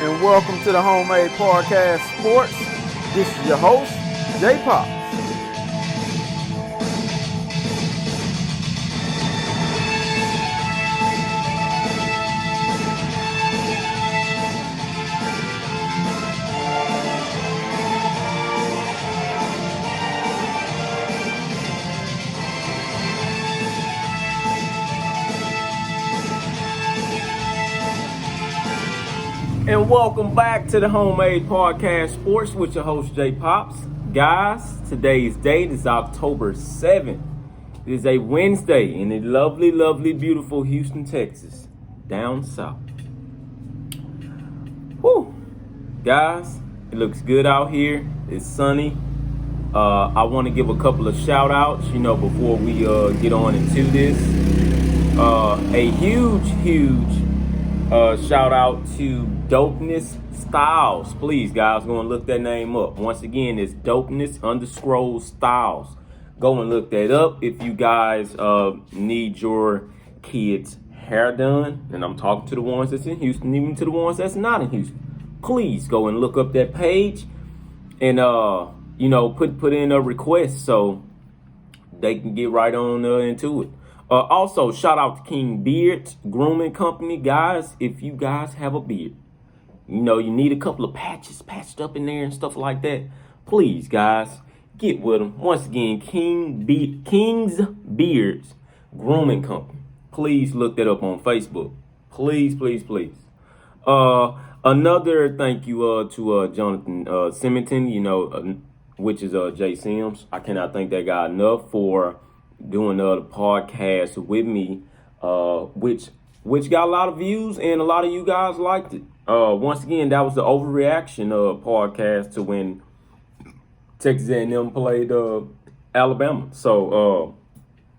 and welcome to the Homemade Podcast Sports. This is your host, J Pops. And welcome back to the Homemade Podcast Sports with your host, J Pops. Guys, today's date is October 7th. It is a Wednesday in the lovely, lovely, beautiful Houston, Texas, down south. Whew. Guys, it looks good out here. It's sunny. I want to give a couple of shout outs, before we get on into this. A huge shout out to Dopeness Styles. Please, guys, go and look that name up. Once again, it's Dopeness_Styles. Go and look that up if you guys need your kids' hair done. And I'm talking to the ones that's in Houston, even to the ones that's not in Houston. Please go and look up that page and put in a request so they can get right on into it. Also, shout out to King Beards Grooming Company. Guys, if you guys have a beard, you need a couple of patches patched up in there and stuff like that, please, guys, get with them. Once again, King's Beards Grooming Company. Please look that up on Facebook. Please. Another thank you to Jonathan Simonton, which is Jay Sims. I cannot thank that guy enough for doing the podcast with me, which got a lot of views and a lot of you guys liked it. Once again, that was the overreaction podcast to when Texas A&M played Alabama. So,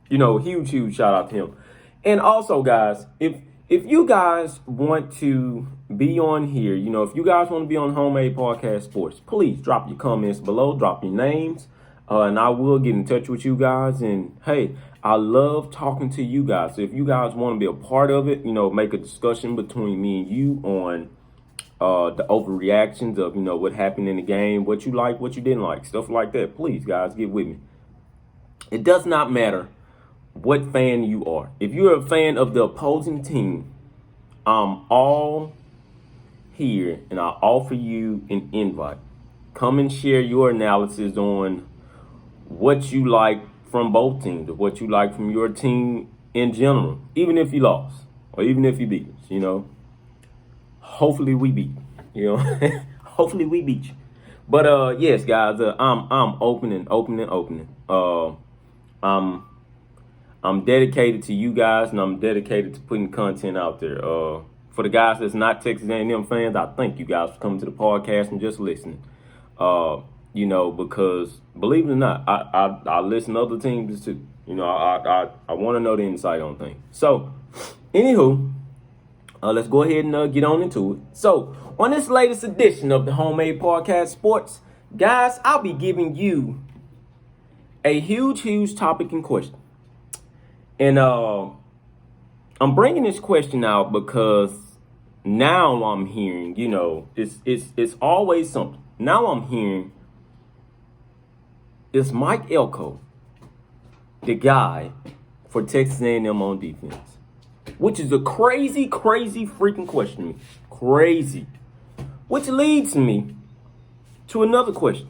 huge shout out to him. And also, guys, if you guys want to be on here, if you guys want to be on Homemade Podcast Sports, please drop your comments below, drop your names. And I will get in touch with you guys. And hey, I love talking to you guys. So if you guys want to be a part of it, make a discussion between me and you on the overreactions of, what happened in the game, what you like, what you didn't like, stuff like that. Please, guys, get with me. It does not matter what fan you are. If you're a fan of the opposing team, I'm all here and I offer you an invite. Come and share your analysis on what you like from both teams, or what you like from your team in general, even if you lost or even if you beat us, hopefully we beat, hopefully we beat you. But yes, guys, I'm opening. I'm dedicated to you guys, and I'm dedicated to putting content out there. For the guys that's not Texas A&M fans, I thank you guys for coming to the podcast and just listening. Because believe it or not, I listen to other teams too. I want to know the insight on things. So, anywho, let's go ahead and get on into it. So, on this latest edition of the Homemade Podcast Sports, guys, I'll be giving you a huge topic in question. And I'm bringing this question out because now I'm hearing, it's always something. Now I'm hearing, is Mike Elko the guy for Texas A&M on defense? Which is a crazy freaking question to me. Crazy. Which leads me to another question.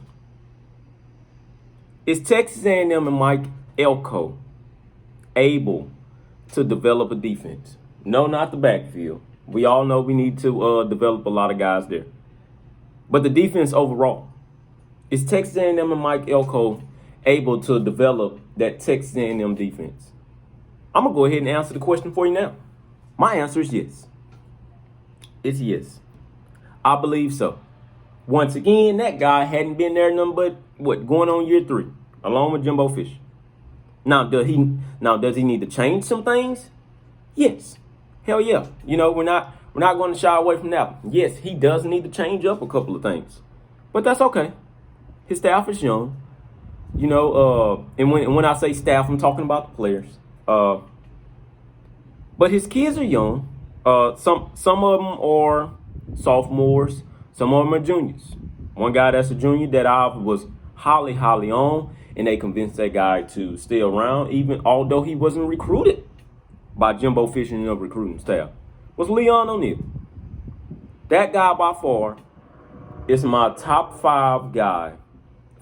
Is Texas A&M and Mike Elko able to develop a defense? No, not the backfield. We all know we need to develop a lot of guys there. But the defense overall. Is Texas A&M and Mike Elko able to develop that Texas A&M defense? I'm going to go ahead and answer the question for you now. My answer is yes. It's yes. I believe so. Once again, that guy hadn't been there nothing but, going on year 3, along with Jimbo Fisher. Now, does he need to change some things? Yes. Hell yeah. We're not going to shy away from that. Yes, he does need to change up a couple of things. But that's okay. His staff is young. And when I say staff, I'm talking about the players. But his kids are young. Some of them are sophomores. Some of them are juniors. One guy that's a junior that I was highly on, and they convinced that guy to stay around, even although he wasn't recruited by Jimbo Fisher and the recruiting staff, was Leon O'Neal. That guy by far is my top 5 guy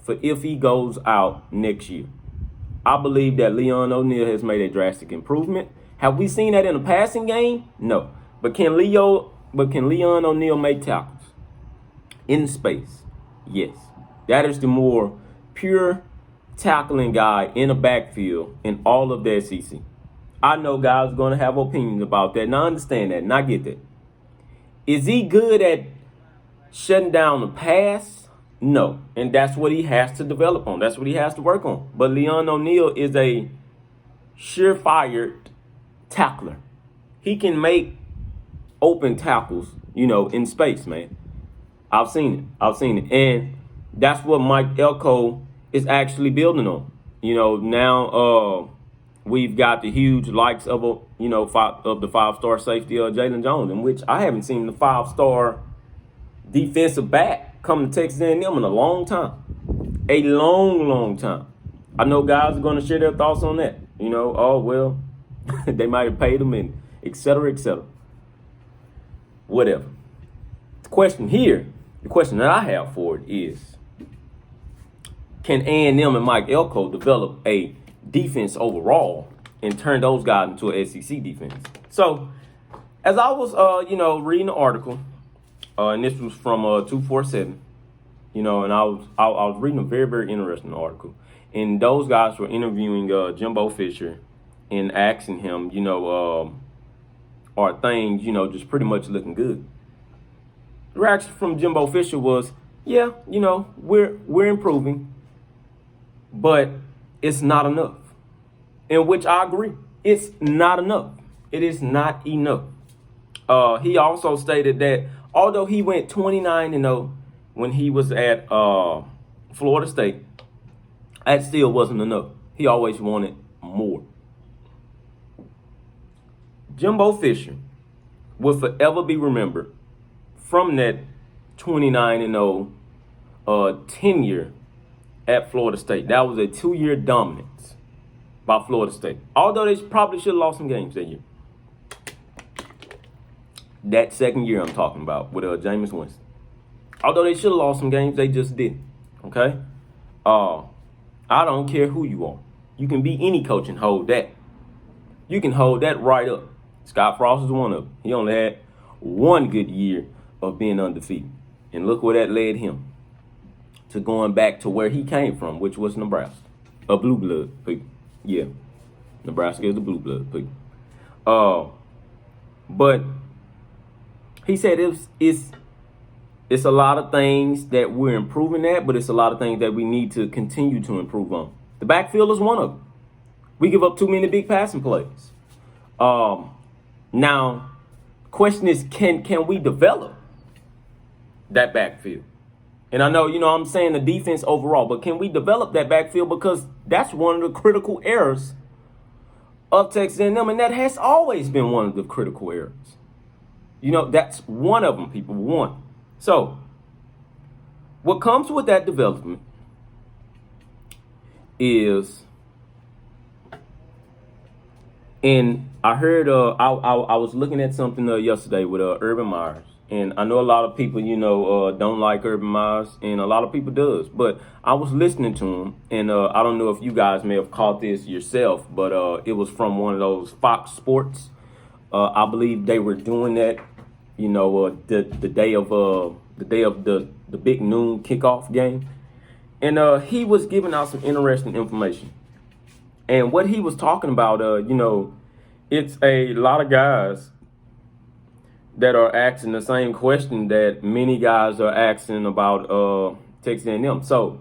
for if he goes out next year. I believe that Leon O'Neal has made a drastic improvement. Have we seen that in the passing game? No. But can Leon O'Neal make tackles in space? Yes. That is the more pure tackling guy in the backfield in all of the SEC. I know guys are going to have opinions about that, and I understand that, and I get that. Is he good at shutting down the pass? No. And that's what he has to develop on. That's what he has to work on. But Leon O'Neal is a surefire tackler. He can make open tackles, in space, man. I've seen it. And that's what Mike Elko is actually building on. Now we've got the huge likes of the 5-star safety Jalen Jones, in which I haven't seen the 5-star defensive back come to Texas A&M in a long time. A long time. I know guys are going to share their thoughts on that. They might have paid him and et cetera, whatever. The question that I have for it is, can A&M and Mike Elko develop a defense overall and turn those guys into an SEC defense? So, as I was, reading the article, and this was from 247, and I was reading a very, very interesting article, and those guys were interviewing Jimbo Fisher and asking him, are things, just pretty much looking good? The reaction from Jimbo Fisher was, yeah, we're improving, but it's not enough. In which I agree. It's not enough. It is not enough. He also stated that although he went 29-0 when he was at Florida State, that still wasn't enough. He always wanted more. Jimbo Fisher will forever be remembered from that 29-0 tenure at Florida State. That was a 2-year dominance by Florida State. Although they probably should have lost some games that year. That second year I'm talking about with Jameis Winston. Although they should have lost some games, they just didn't. Okay? I don't care who you are. You can be any coach and hold that. You can hold that right up. Scott Frost is one of them. He only had one good year of being undefeated. And look where that led him. To going back to where he came from, which was Nebraska. A blue blood people. Yeah. Nebraska is the blue blood people. But he said it's a lot of things that we're improving at, but it's a lot of things that we need to continue to improve on. The backfield is one of them. We give up too many big passing plays. Now, question is, can we develop that backfield? And I know, I'm saying the defense overall, but can we develop that backfield? Because that's one of the critical errors of Texas A&M, and that has always been one of the critical errors. That's one of them, people. One. So, what comes with that development is, and I heard, I was looking at something yesterday with Urban Meyer. And I know a lot of people, don't like Urban Meyer, and a lot of people does. But I was listening to him, and I don't know if you guys may have caught this yourself, but it was from one of those Fox Sports. I believe they were doing that, the day of the big noon kickoff game, and he was giving out some interesting information. And what he was talking about, it's a lot of guys that are asking the same question that many guys are asking about Texas A&M. So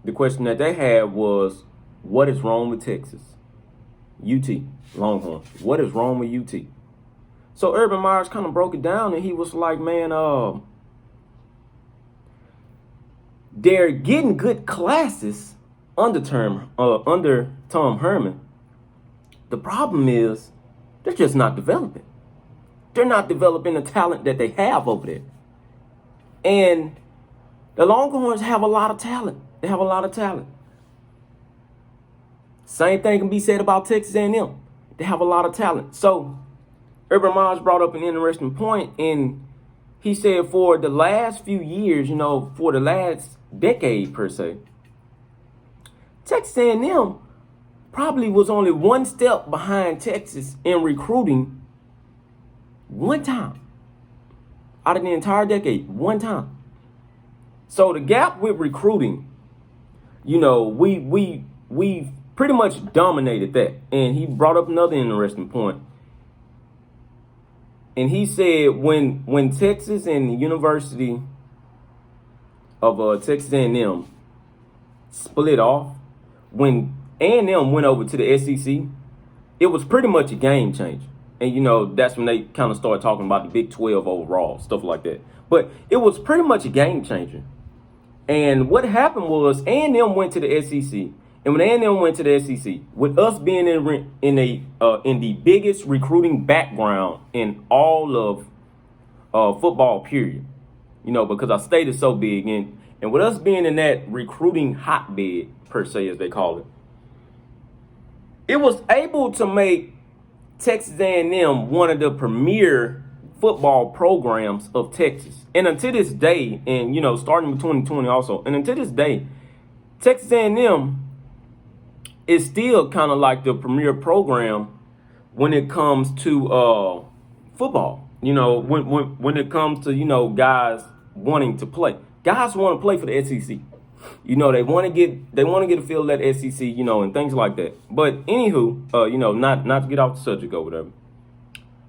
the question that they had was, what is wrong with Texas? UT, Longhorns. What is wrong with UT? So Urban Meyer kind of broke it down, and he was like, man, they're getting good classes under Tom Herman. The problem is they're just not developing. They're not developing the talent that they have over there. And the Longhorns have a lot of talent. They have a lot of talent. Same thing can be said about Texas A&M. They have a lot of talent. So Urban Meyer's brought up an interesting point, and he said for the last few years, for the last decade per se, Texas A&M probably was only one step behind Texas in recruiting one time. Out of the entire decade, one time. So the gap with recruiting, we pretty much dominated that. And he brought up another interesting point. And he said when Texas and the University of Texas A&M split off, when A&M went over to the SEC, it was pretty much a game changer. And, that's when they kind of started talking about the Big 12 overall, stuff like that. But it was pretty much a game changer. And what happened was A&M went to the SEC. And when A&M went to the SEC, with us being in the biggest recruiting background in all of football, period, because our state is so big. And with us being in that recruiting hotbed, per se, as they call it, it was able to make Texas A&M one of the premier football programs of Texas. And until this day, and, starting with 2020 also, and until this day, Texas A&M is still kind of like the premier program when it comes to football. When it comes to, guys wanting to play. Guys want to play for the SEC. They want to get a feel of that SEC, and things like that. But anywho, not to get off the subject or whatever.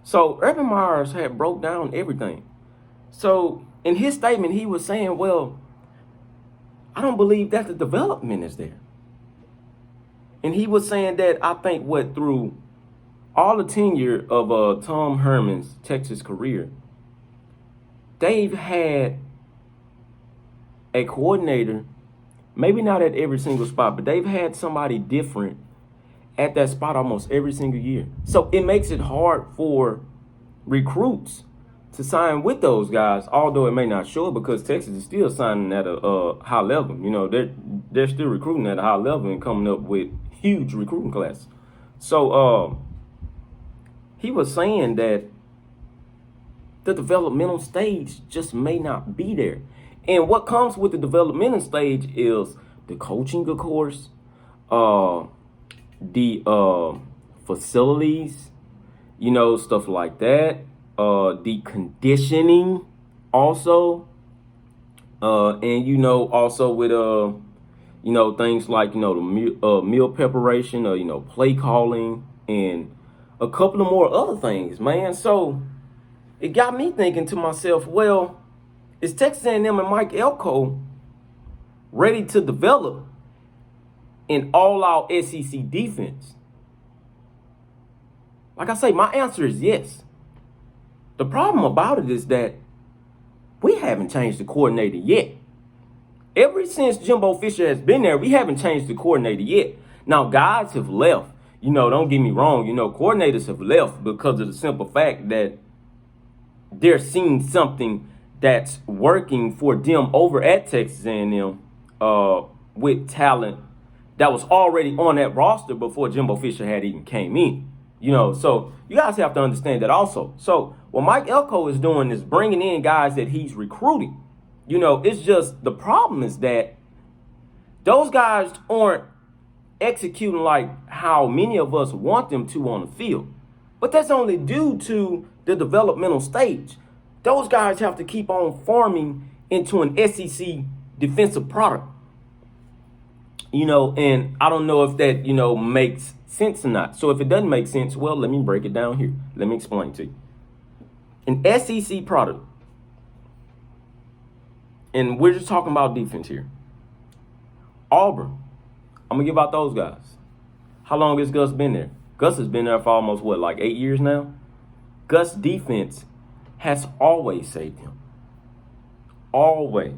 So Urban Meyer had broke down everything. So in his statement, he was saying, well, I don't believe that the development is there. And he was saying that I think through all the tenure of Tom Herman's Texas career, they've had a coordinator, maybe not at every single spot, but they've had somebody different at that spot almost every single year. So it makes it hard for recruits to sign with those guys, although it may not show it because Texas is still signing at a high level. They're still recruiting at a high level and coming up with huge recruiting classes. So he was saying that the developmental stage just may not be there. And what comes with the developmental stage is the coaching, of course, the facilities, stuff like that, the conditioning also, and, also with, things like, the meal preparation, play calling, and a couple of more other things, man. So it got me thinking to myself, well, is Texas A&M and Mike Elko ready to develop an all-out SEC defense? Like I say, my answer is yes. The problem about it is that we haven't changed the coordinator yet. Ever since Jimbo Fisher has been there, we haven't changed the coordinator yet. Now, guys have left. Don't get me wrong. Coordinators have left because of the simple fact that they're seeing something that's working for them over at Texas A&M with talent that was already on that roster before Jimbo Fisher had even came in. So you guys have to understand that also. So what Mike Elko is doing is bringing in guys that he's recruiting. It's just the problem is that those guys aren't executing like how many of us want them to on the field. But that's only due to the developmental stage. Those guys have to keep on forming into an SEC defensive product. And I don't know if that, makes sense or not. So if it doesn't make sense, well, let me break it down here. Let me explain to you. An SEC product, and we're just talking about defense here. Auburn, I'm going to give out those guys. How long has Gus been there? Gus has been there for almost, 8 years now? Gus' defense has always saved him. Always.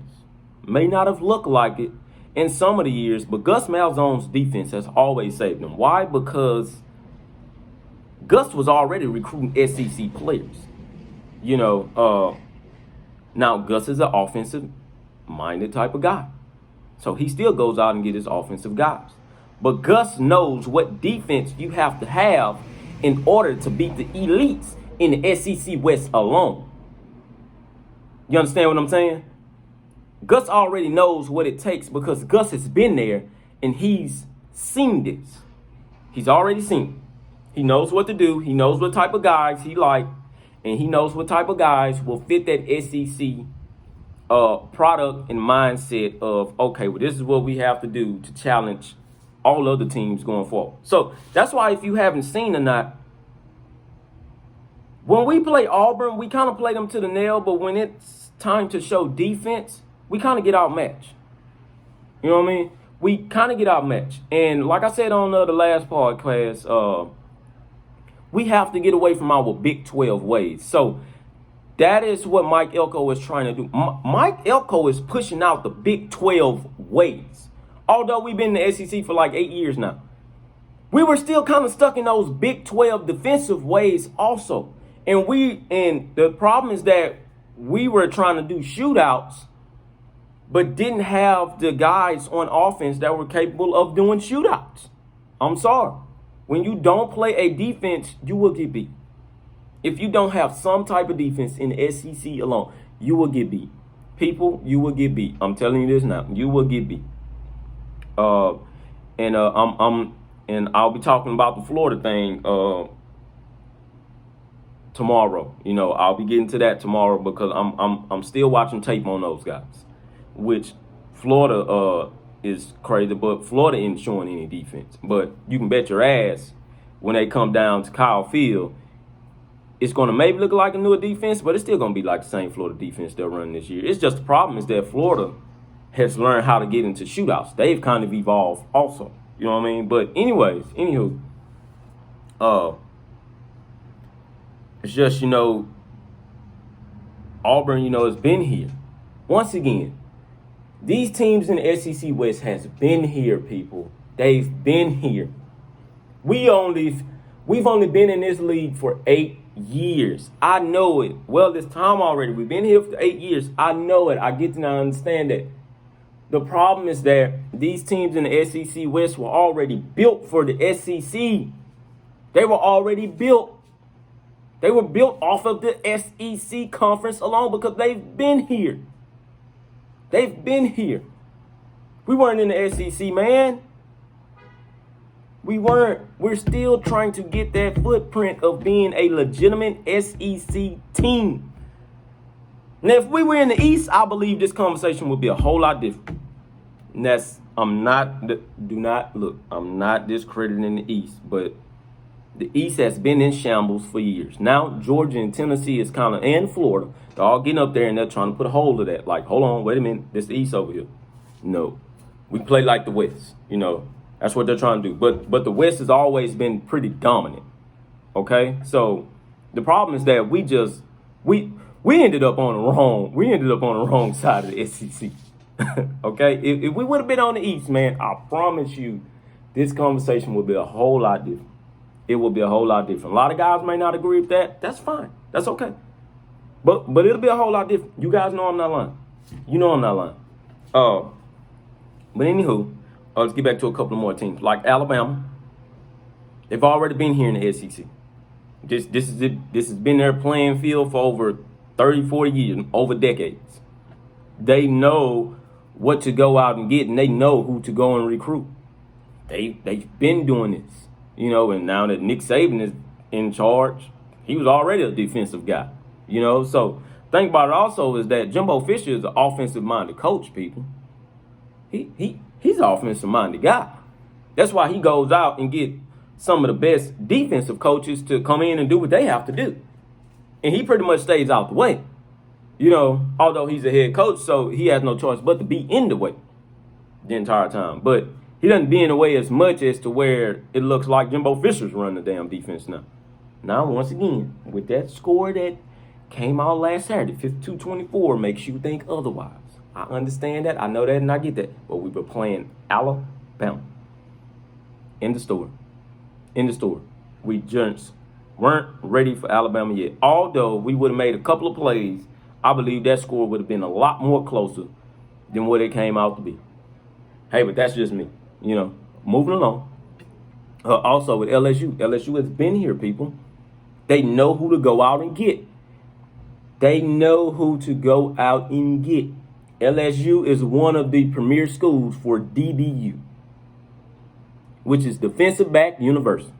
May not have looked like it in some of the years, but Gus Malzahn's defense has always saved him. Why? Because Gus was already recruiting SEC players. Now, Gus is an offensive-minded type of guy. So he still goes out and get his offensive guys. But Gus knows what defense you have to have in order to beat the elites in the SEC West alone. You understand what I'm saying? Gus already knows what it takes because Gus has been there and he's seen this. He's already seen it. He knows what to do. He knows what type of guys he like, and he knows what type of guys will fit that SEC product and mindset of, okay, well, this is what we have to do to challenge all other teams going forward. So that's why, if you haven't seen or not, when we play Auburn, we kind of play them to the nail, but when it's time to show defense, we kind of get outmatched. You know what I mean? We kind of get outmatched. And like I said on the last podcast, we have to get away from our Big 12 ways. So that is what Mike Elko is trying to do. Mike Elko is pushing out the Big 12 ways. Although we've been in the SEC for like 8 years now, we were still kind of stuck in those Big 12 defensive ways also. And the problem is that we were trying to do shootouts, but didn't have the guys on offense that were capable of doing shootouts. I'm sorry. When you don't play a defense, you will get beat. If you don't have some type of defense in the SEC alone, you will get beat. People, you will get beat. I'm telling you this now. You will get beat. And I'll be talking about the Florida thing tomorrow. You know, I'll be getting to that tomorrow because I'm still watching tape on those guys. Which Florida is crazy, but Florida ain't showing any defense. But you can bet your ass when they come down to Kyle Field, it's going to maybe look like a newer defense, but it's still going to be like the same Florida defense they're running this year. It's just the problem is that Florida has learned how to get into shootouts. They've kind of evolved also. You know what I mean? But anyways, anywho, it's just, Auburn, has been here. Once again, these teams in the SEC West has been here, people. They've been here. We've only been in this league for 8 years. I know it. Well, this time already. We've been here for 8 years. I know it. I get to now understand that. The problem is that these teams in the SEC West were already built for the SEC. They were already built. They were built off of the SEC conference alone because they've been here. They've been here. We weren't in the SEC, man. We weren't. We're still trying to get that footprint of being a legitimate SEC team. Now, if we were in the East, I believe this conversation would be a whole lot different. And I'm not discrediting the East, but the East has been in shambles for years. Now, Georgia and Tennessee is and Florida, they're all getting up there and they're trying to put a hold of that. Like, hold on, wait a minute, this is the East over here. No, we play like the West, That's what they're trying to do. But the West has always been pretty dominant, okay? So the problem is that we ended up on the wrong side of the SEC, okay? If we would have been on the East, man, I promise you this conversation would be a whole lot different. It will be a whole lot different. A lot of guys may not agree with that. That's fine. That's okay. But it'll be a whole lot different. You guys know I'm not lying. You know I'm not lying. But anywho, let's get back to a couple of more teams. Like Alabama, they've already been here in the SEC. This is it. This has been their playing field for over 30, 40 years, over decades. They know what to go out and get, and they know who to go and recruit. They've been doing this. And now that Nick Saban is in charge, he was already a defensive guy, So think about it also is that Jimbo Fisher is an offensive-minded coach, people. He's an offensive-minded guy. That's why he goes out and get some of the best defensive coaches to come in and do what they have to do. And he pretty much stays out the way, although he's a head coach, so he has no choice but to be in the way the entire time. But he doesn't be in the way as much as to where it looks like Jimbo Fisher's running the damn defense now. Now, once again, with that score that came out last Saturday, 52-24, makes you think otherwise. I understand that. I know that, and I get that. But we were playing Alabama. In the store. We just weren't ready for Alabama yet. Although we would have made a couple of plays, I believe that score would have been a lot more closer than what it came out to be. Hey, but that's just me. Moving along. Also with LSU has been here, people. They know who to go out and get. LSU is one of the premier schools for DBU, which is Defensive Back University.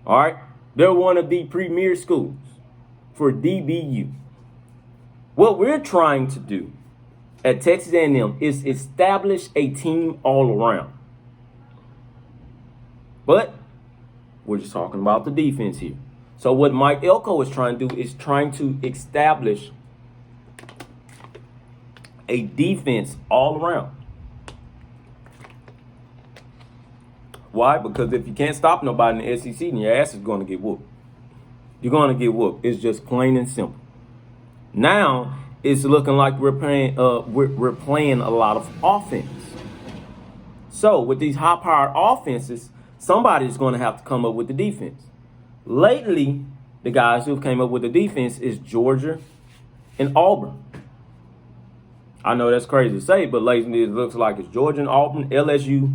All right? They're one of the premier schools for DBU. What we're trying to do at Texas A&M is establish a team all around. But we're just talking about the defense here. So what Mike Elko is trying to do is trying to establish a defense all around. Why? Because if you can't stop nobody in the SEC, then your ass is going to get whooped. You're going to get whooped. It's just plain and simple. Now it's looking like we're playing a lot of offense. So with these high-powered offenses, somebody's going to have to come up with the defense. Lately, the guys who came up with the defense is Georgia and Auburn. I know that's crazy to say, but lately it looks like it's Georgia and Auburn. LSU,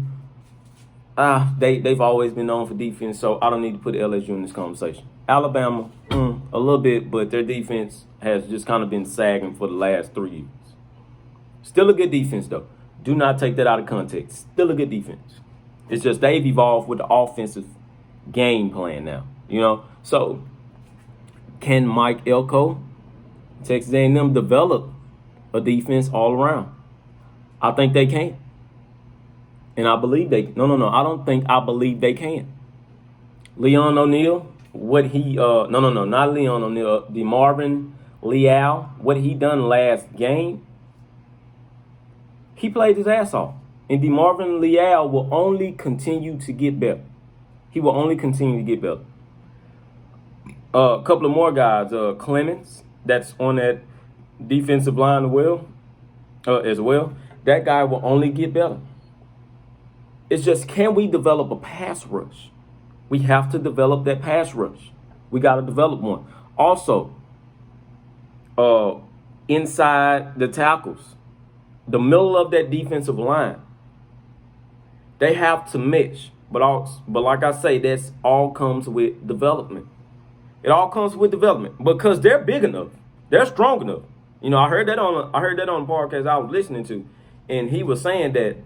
they've always been known for defense, so I don't need to put LSU in this conversation. Alabama, a little bit, but their defense has just kind of been sagging for the last 3 years. Still a good defense, though. Do not take that out of context. Still a good defense. It's just they've evolved with the offensive game plan now, So can Mike Elko, Texas A&M, develop a defense all around? I think they can. And I believe they can. No. I believe they can. Leon O'Neal, not Leon O'Neal, DeMarvin Leal, what he done last game, he played his ass off. And DeMarvin Leal will only continue to get better. He will only continue to get better. A couple of more guys, Clemens, that's on that defensive line as well. That guy will only get better. It's just, can we develop a pass rush? We have to develop that pass rush. We got to develop one. Also, inside the tackles, the middle of that defensive line, they have to mesh. But like I say, that's all comes with development. It all comes with development because they're big enough. They're strong enough. I heard that on the podcast I was listening to, and he was saying that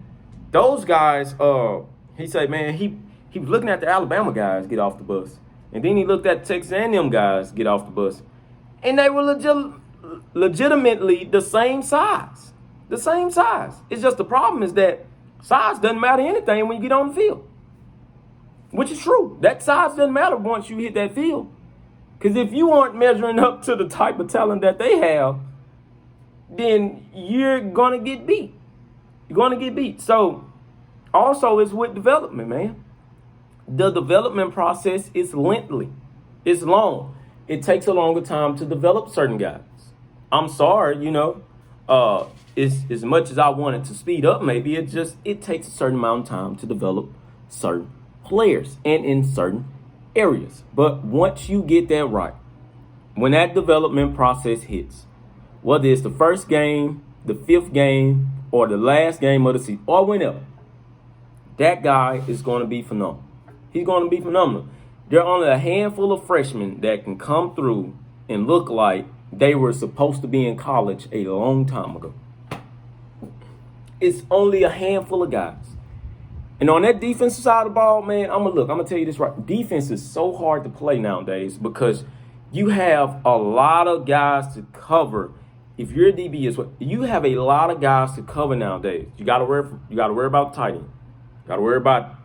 those guys, he said, man, he was looking at the Alabama guys get off the bus, and then he looked at Texas A&M guys get off the bus, and they were legitimately the same size. The same size. It's just the problem is that size doesn't matter anything when you get on the field, which is true. That size doesn't matter once you hit that field, because if you aren't measuring up to the type of talent that they have, then you're going to get beat. You're going to get beat. So also it's with development, man. The development process is lengthy. It's long. It takes a longer time to develop certain guys. I'm sorry, as much as I wanted to speed up, maybe it takes a certain amount of time to develop certain players and in certain areas. But once you get that right, when that development process hits, whether it's the first game, the fifth game, or the last game of the season, or whenever, that guy is going to be phenomenal. He's going to be phenomenal. There are only a handful of freshmen that can come through and look like they were supposed to be in college a long time ago. It's only a handful of guys. And on that defensive side of the ball, man, I'm going to tell you this right. Defense is so hard to play nowadays because you have a lot of guys to cover. If you're a DB as well, you have a lot of guys to cover nowadays. You got to worry about tight end. You got to worry about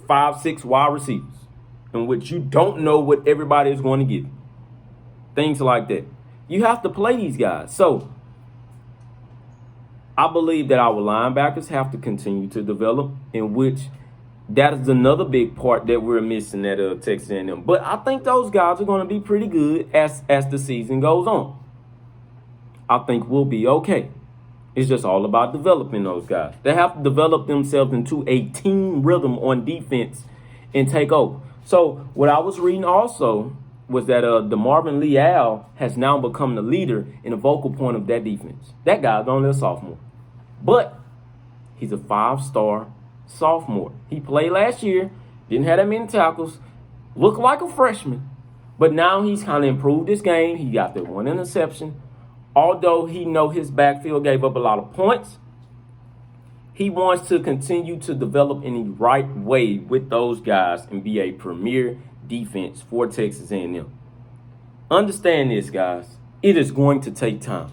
5-6 wide receivers, in which you don't know what everybody is going to give. Things like that. You have to play these guys. So I believe that our linebackers have to continue to develop, in which that is another big part that we're missing at Texas A&M. But I think those guys are going to be pretty good as the season goes on. I think we'll be okay. It's just all about developing those guys. They have to develop themselves into a team rhythm on defense and take over. So what I was reading also was that DeMarvin Leal has now become the leader and the vocal point of that defense. That guy's only a sophomore, but he's a 5-star sophomore. He played last year, didn't have that many tackles, looked like a freshman, but now he's kind of improved his game. He got that 1 interception. Although he know his backfield gave up a lot of points, he wants to continue to develop in the right way with those guys and be a premier defense for Texas A&M. Understand this, guys. It is going to take time.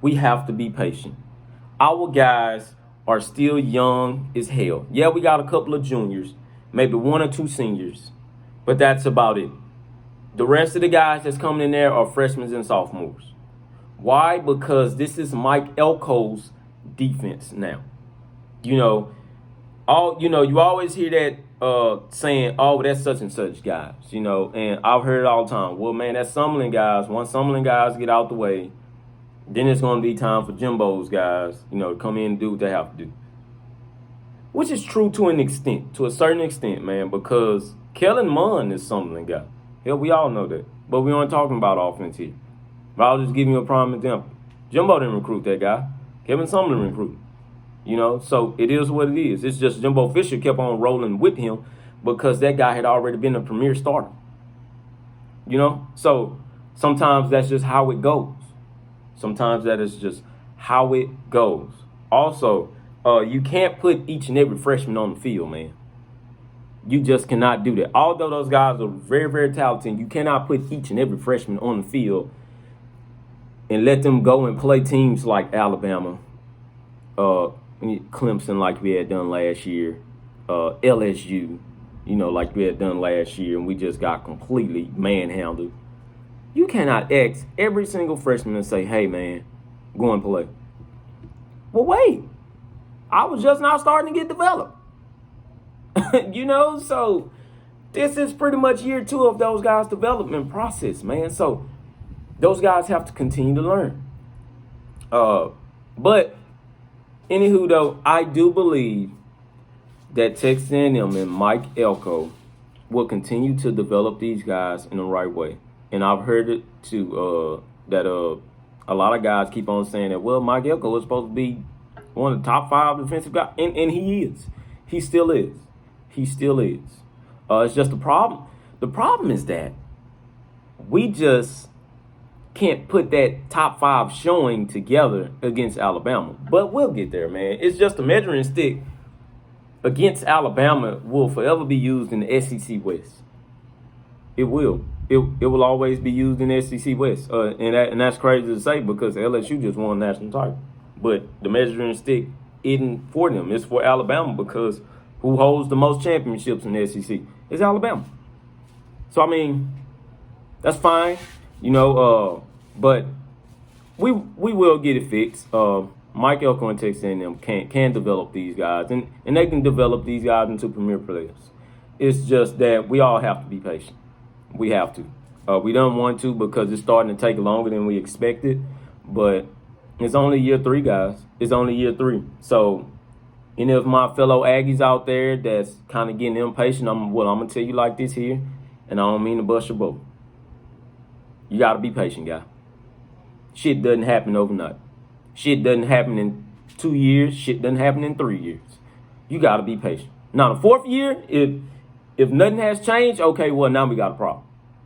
We have to be patient. Our guys are still young as hell. Yeah, we got a couple of juniors, maybe 1 or 2 seniors, but that's about it. The rest of the guys that's coming in there are freshmen and sophomores. Why? Because this is Mike Elko's defense now. You always hear that saying, oh, that's such and such guys, and I've heard it all the time. Well, man, that's Summerlin guys. Once Summerlin guys get out the way, then it's going to be time for Jimbo's guys, to come in and do what they have to do. Which is true to a certain extent, man, because Kellen Mond is Summerlin guy. Hell, we all know that. But we aren't talking about offense here. But I'll just give you a prime example. Jimbo didn't recruit that guy. Kevin Summerlin recruited. So it is what it is. It's just Jimbo Fisher kept on rolling with him because that guy had already been a premier starter. So sometimes that's just how it goes. Sometimes that is just how it goes. Also, you can't put each and every freshman on the field, man. You just cannot do that. Although those guys are very, very talented, you cannot put each and every freshman on the field and let them go and play teams like Alabama, Clemson like we had done last year, LSU, like we had done last year, and we just got completely manhandled. You cannot ask every single freshman and say, hey, man, go and play. Well, wait. I was just now starting to get developed. So this is pretty much year 2 of those guys' development process, man. So those guys have to continue to learn. But anywho, though, I do believe that Texas A&M and Mike Elko will continue to develop these guys in the right way. And I've heard it too, that a lot of guys keep on saying that, well, Mike Elko is supposed to be one of the top 5 defensive guys. And he is. He still is. He still is. It's just the problem. The problem is that we just can't put that top 5 showing together against Alabama. But we'll get there, man. It's just a measuring stick against Alabama will forever be used in the SEC West. It will. It will always be used in the SEC West. And that's crazy to say because LSU just won a national title. But the measuring stick isn't for them. It's for Alabama because who holds the most championships in the SEC? It's Alabama. So, I mean, that's fine, but we will get it fixed. Mike Elko and Texas A&M can develop these guys, and they can develop these guys into premier players. It's just that we all have to be patient. We have to. We don't want to because it's starting to take longer than we expected, but it's only year 3, guys. It's only year 3. So, any of my fellow Aggies out there that's kind of getting impatient, I'm going to tell you like this here, and I don't mean to bust your boat. You got to be patient, guy. Shit doesn't happen overnight. Shit doesn't happen in 2 years. Shit doesn't happen in 3 years. You got to be patient. Now, the 4th year, if nothing has changed, okay, well, now we got a problem.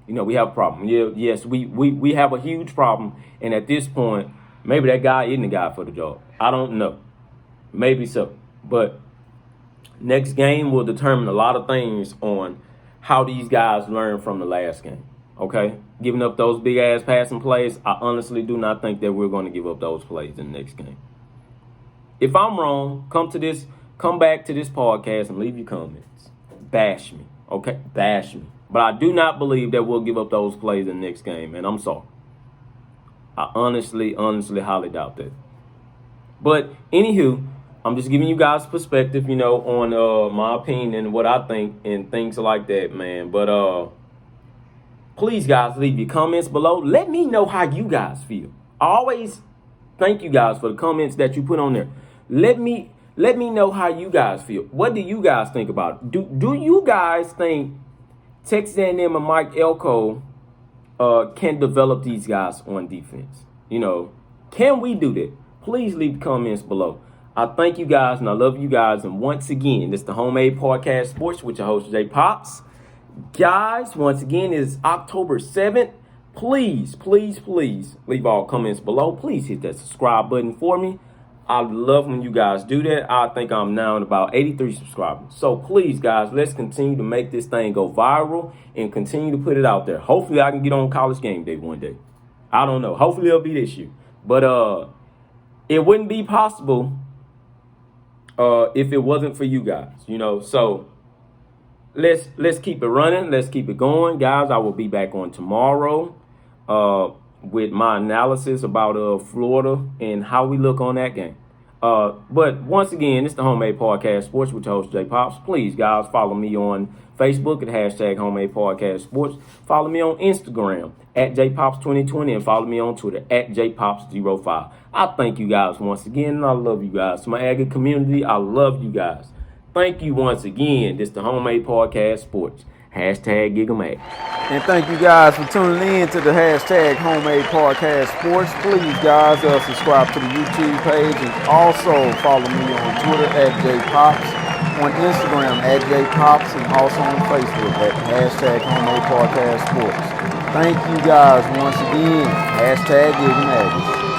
We have a problem. Yes, we have a huge problem, and at this point, maybe that guy isn't the guy for the job. I don't know. Maybe so. But next game will determine a lot of things on how these guys learn from the last game. Okay? Giving up those big-ass passing plays, I honestly do not think that we're going to give up those plays in the next game. If I'm wrong, come back to this podcast and leave your comments. Bash me. Okay? Bash me. But I do not believe that we'll give up those plays in the next game, and I'm sorry. I honestly highly doubt that. But, anywho, I'm just giving you guys perspective, on my opinion and what I think and things like that, man. But please, guys, leave your comments below. Let me know how you guys feel. I always thank you guys for the comments that you put on there. Let me know how you guys feel. What do you guys think about it? Do you guys think Texas A&M and Mike Elko can develop these guys on defense. Can we do that? Please leave the comments below. I thank you guys and I love you guys. And once again, it's the Homemade Podcast Sports with your host, J Pops. Guys, once again, it's October 7th. Please, please, please leave all comments below. Please hit that subscribe button for me. I love when you guys do that. I think I'm now at about 83 subscribers. So please, guys, let's continue to make this thing go viral and continue to put it out there. Hopefully I can get on College Game Day one day. I don't know. Hopefully it'll be this year. But it wouldn't be possible if it wasn't for you guys, So let's keep it running. Let's keep it going, guys. I will be back on tomorrow with my analysis about Florida and how we look on that game. But once again, it's the Homemade Podcast Sports with your host, J Pops. Please, guys, follow me on Facebook at hashtag Homemade Podcast Sports. Follow me on Instagram at JPops2020 and follow me on Twitter at JPops05. I thank you guys once again, and I love you guys. To my Aggie community, I love you guys. Thank you once again. This is the Homemade Podcast Sports. Hashtag Gigamag. And thank you guys for tuning in to the hashtag Homemade Podcast Sports. Please, guys, subscribe to the YouTube page and also follow me on Twitter at JPops, on Instagram at JPops, and also on Facebook at hashtag Homemade Podcast Sports. Thank you guys once again. Hashtag Gigamag.